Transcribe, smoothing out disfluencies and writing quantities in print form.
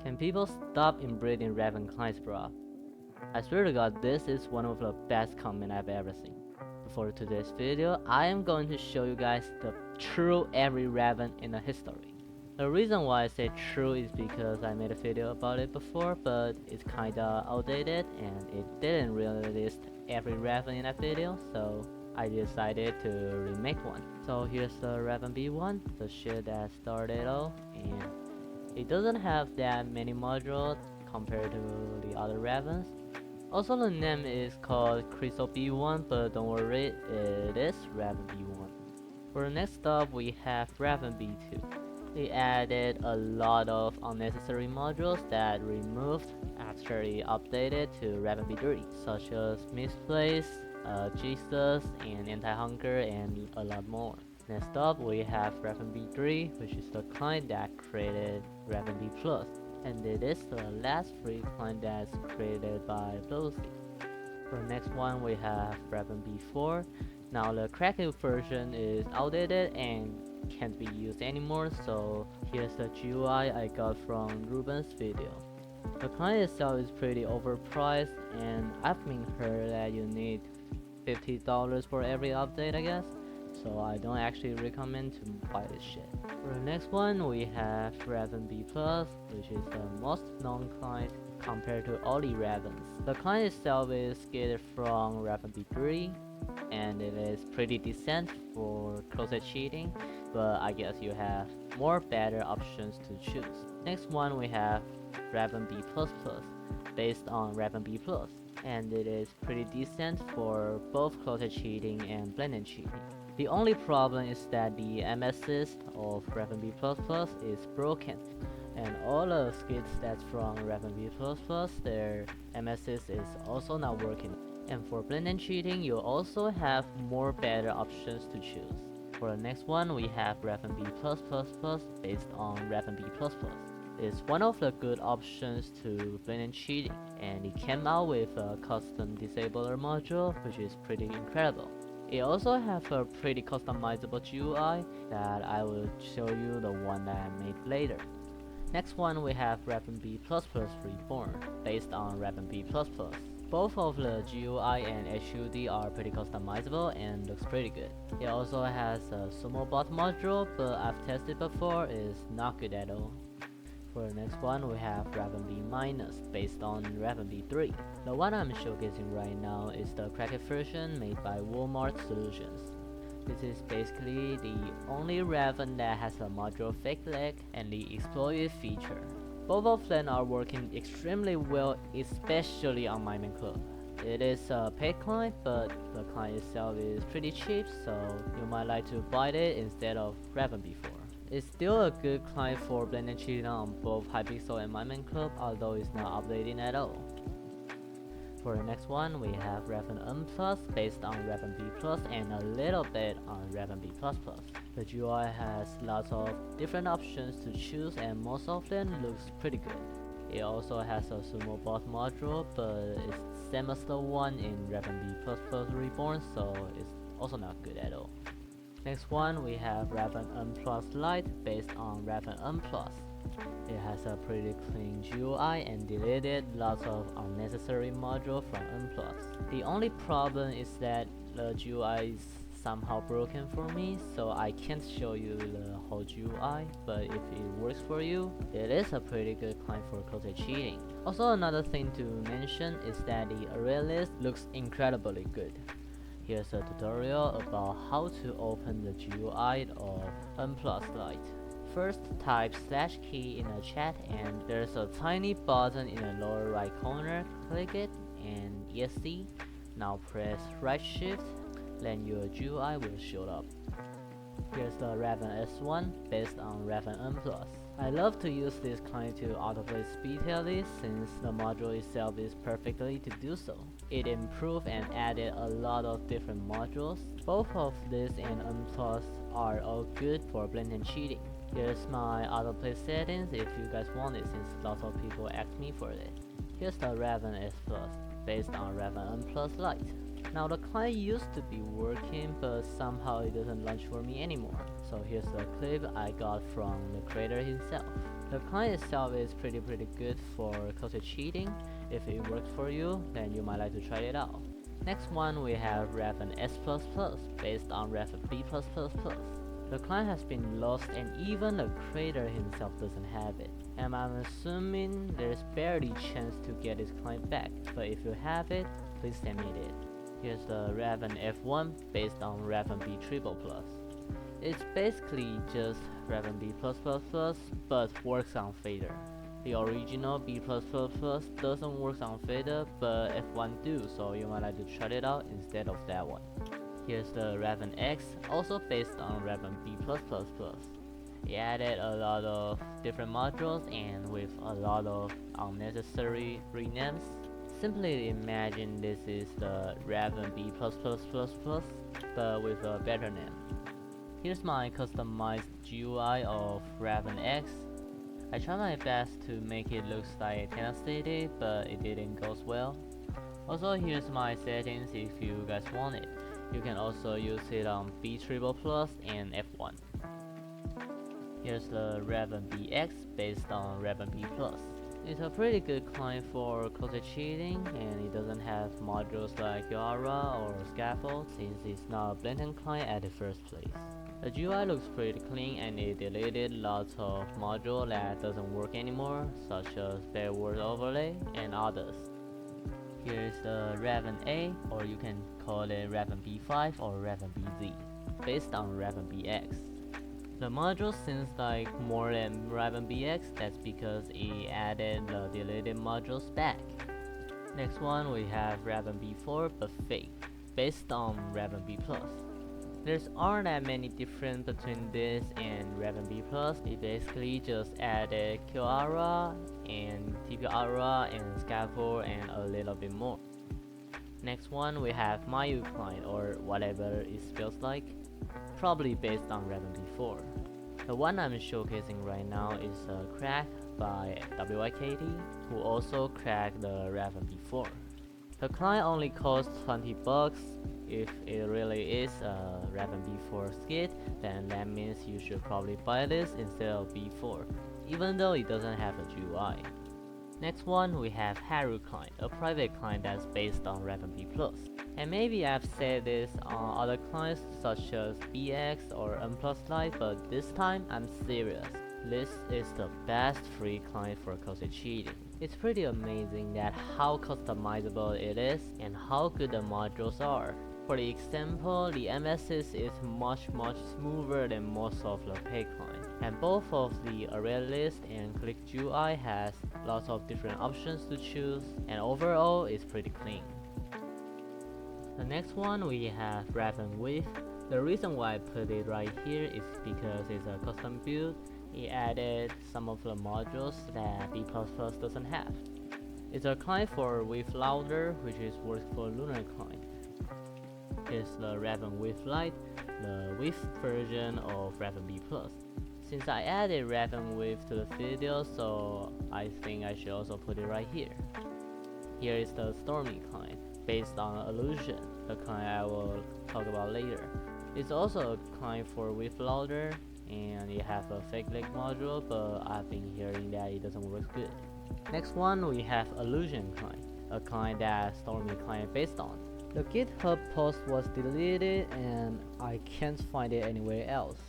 Can people stop inbreeding Raven clients, bro? I swear to god, this is one of the best comments I've ever seen. For today's video, I am going to show you guys the true every Raven in the history. The reason why I say true is because I made a video about it before, but it's kinda outdated and it didn't really list every Raven in that video, so I decided to remake one. So here's the Raven B1, the shit that started all, and it doesn't have that many modules compared to the other Ravens. Also, the name is called Crystal B1, but don't worry, it is Raven B1. For the next up, we have Raven B2. They added a lot of unnecessary modules that removed after it updated to Raven B3, such as Misplace, Jesus, and Anti-Hunger, and a lot more. Next up, we have Raven B3, which is the client that created Raven B+, and it is the last free client that's created by BlocksMC. For the next one, we have Raven B4. Now the cracked version is outdated and can't be used anymore, so here's the GUI I got from Ruben's video. The client itself is pretty overpriced, and I've been heard that you need $50 for every update, I guess, so I don't actually recommend to buy this shit. For the next one, we have Raven B+, which is the most known client compared to all the Ravens. The client itself is scaled from Raven B3, and it is pretty decent for closet cheating, but I guess you have more better options to choose. Next one, we have Raven B++, based on Raven B+, and it is pretty decent for both closet cheating and blended cheating. The only problem is that the MSs of Raven B++ is broken, and all the skits that's from Raven B++, their MSs is also not working. And for blended cheating, you also have more better options to choose. For the next one, we have Raven B++, based on Raven B++. It's one of the good options to blended cheating, and it came out with a custom disabler module, which is pretty incredible. It also has a pretty customizable GUI that I will show you the one that I made later. Next one, we have Raven B++ Reborn, based on Raven B++. Both of the GUI and HUD are pretty customizable and looks pretty good. It also has a sumo bot module, but I've tested before, it's not good at all. For the next one, we have Raven B-, based on Raven B3. The one I'm showcasing right now is the cracked version made by Walmart Solutions. This is basically the only Raven that has a module fake leg and the exploited feature. Both of them are working extremely well, especially on Minecraft. It is a paid client, but the client itself is pretty cheap, so you might like to buy it instead of Raven before. It's still a good client for blended cheating on both Hypixel and Minecraft, although it's not updating at all. For the next one, we have Raven N+, based on Raven B+, and a little bit on Raven B++. The GUI has lots of different options to choose, and most of them looks pretty good. It also has a sumo bot module, but it's the same as the one in Raven B++ Reborn, so it's also not good at all. Next one, we have Raven N+ Lite, based on Raven N+. It has a pretty clean GUI and deleted lots of unnecessary modules from N+. The only problem is that the GUI is somehow broken for me, so I can't show you the whole GUI, but if it works for you, it is a pretty good client for closet cheating. Also, another thing to mention is that the array list looks incredibly good. Here's a tutorial about how to open the GUI of N+ Lite. First, type /key in the chat, and there's a tiny button in the lower right corner. Click it and ESC. Now press right shift, then your GUI will show up. Here's the Raven S1, based on Raven N+. I love to use this client to autoplay speed list since the module itself is perfectly to do so. It improved and added a lot of different modules. Both of this and N+ are all good for blended cheating. Here's my autoplay settings if you guys want it, since lots of people ask me for it. Here's the Raven S+, based on Raven N+ Lite. Now the client used to be working, but somehow it doesn't launch for me anymore. So here's the clip I got from the creator himself. The client itself is pretty good for code cheating. If it works for you, then you might like to try it out. Next one we have Raven S++ based on Raven B++. The client has been lost and even the creator himself doesn't have it. And I'm assuming there's barely chance to get his client back, but if you have it, please send me it. Here's the Raven F1 based on Raven B++. It's basically just Raven B++, but works on fader. The original B++ doesn't work on fader, but F1 do, so you might like to try it out instead of that one. Here's the Raven X, also based on Raven B++. It added a lot of different modules and with a lot of unnecessary renames. Simply imagine this is the Raven B+++, but with a better name. Here's my customized GUI of Raven X. I tried my best to make it look like tenant city, but it didn't go well. Also, here's my settings if you guys want it. You can also use it on B++ and F1. Here's the Raven BX based on Raven B+. It's a pretty good client for code cheating, and it doesn't have modules like Yara or Scaffold since it's not a blatant client at the first place. The GUI looks pretty clean and it deleted lots of modules that doesn't work anymore, such as backward overlay and others. Here's the Raven A, or you can call it Raven B5 or Raven BZ, based on Raven BX. The module seems like more than Raven BX, that's because it added the deleted modules back. Next one we have Raven B4 but fake, based on Raven B+. There's aren't that many difference between this and Raven B+. It basically just added QAura and TPAura and Scaffold and a little bit more. Next one we have Mayu client, or whatever it spells like, probably based on Raven B4. The one I'm showcasing right now is a crack by WYKT, who also cracked the Raven B4. The client only costs $20. If it really is a Raven B4 skit, then that means you should probably buy this instead of B4, even though it doesn't have a GUI. Next one we have Haru client, a private client that's based on Raven B+. And maybe I've said this on other clients such as BX or N+ Lite, but this time I'm serious. This is the best free client for code cheating. It's pretty amazing that how customizable it is and how good the modules are. For the example, the MSS is much smoother than most of the paid clients, and both of the array list and click GUI has lots of different options to choose, and overall it's pretty clean. The next one we have Raven With. The reason why I put it right here is because it's a custom build. It added some of the modules that B++ doesn't have. It's a client for With Louder, which is works for Lunar client. Here's the Raven With Lite, the With version of Raven B+. Since I added Raven With to the video, so I think I should also put it right here. Here is the Stormy client, based on Illusion, the client I will talk about later. It's also a client for With Louder, and it has a fake leg module, but I've been hearing that it doesn't work good. Next one we have Illusion client, a client that Stormy client based on. The GitHub post was deleted and I can't find it anywhere else.